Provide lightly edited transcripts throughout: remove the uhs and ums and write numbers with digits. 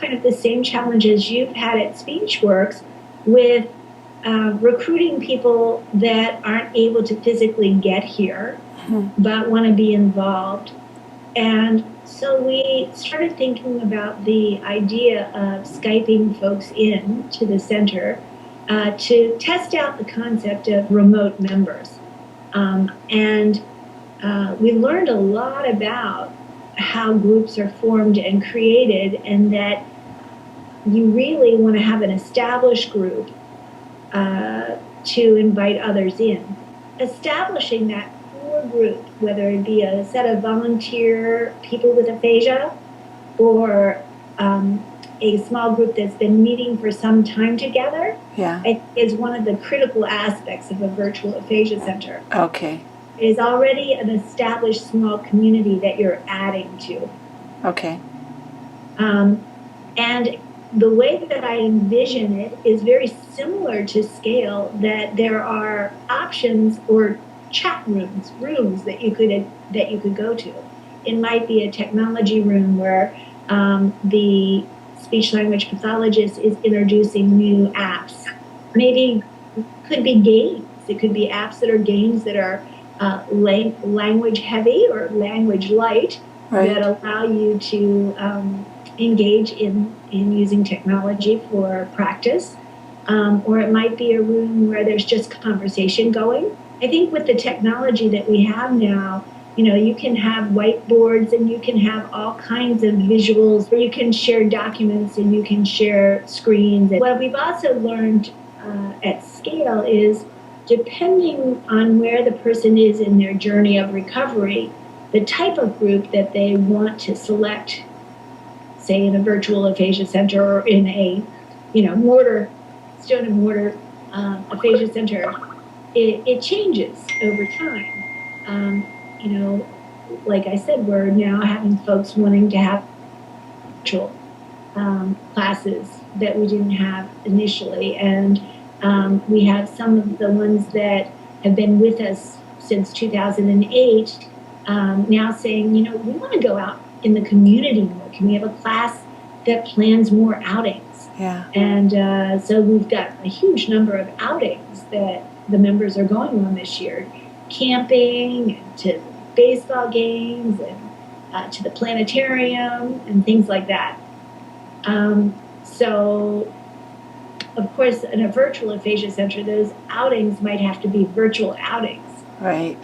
kind of the same challenges you've had at Speechworks with recruiting people that aren't able to physically get here, but want to be involved. And so we started thinking about the idea of Skyping folks in to the center to test out the concept of remote members. We learned a lot about how groups are formed and created, and that you really want to have an established group to invite others in. Establishing that core group, whether it be a set of volunteer people with aphasia or a small group that's been meeting for some time together, is one of the critical aspects of a virtual aphasia center. Okay. It is already an established small community that you're adding to. Okay. And the way that I envision it is very similar to Scale, that there are options or chat rooms that you could go to. It might be a technology room where the speech language pathologist is introducing new apps. Maybe it could be games. It could be apps that are games that are language heavy or language light, that allow you to engage in using technology for practice. Or it might be a room where there's just conversation going. I think with the technology that we have now, you can have whiteboards and you can have all kinds of visuals, where you can share documents and you can share screens. And what we've also learned at Scale is, depending on where the person is in their journey of recovery, the type of group that they want to select, say in a virtual aphasia center or in a, stone and mortar aphasia center, it changes over time. Like I said, we're now having folks wanting to have virtual classes that we didn't have initially. And we have some of the ones that have been with us since 2008 now saying, we want to go out in the community more. Can we have a class that plans more outings? Yeah. And so we've got a huge number of outings that the members are going on this year, camping, to baseball games, and to the planetarium, and things like that. So, of course, in a virtual aphasia center, those outings might have to be virtual outings. Right.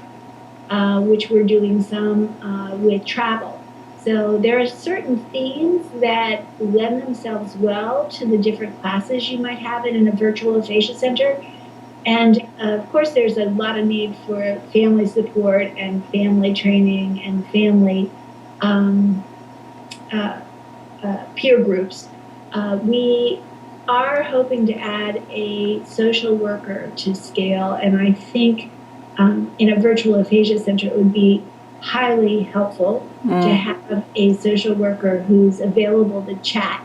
Which we're doing some with travel. So there are certain themes that lend themselves well to the different classes you might have in a virtual aphasia center. And of course, there's a lot of need for family support and family training and family peer groups. We are hoping to add a social worker to Scale, and I think in a virtual aphasia center it would be highly helpful to have a social worker who's available to chat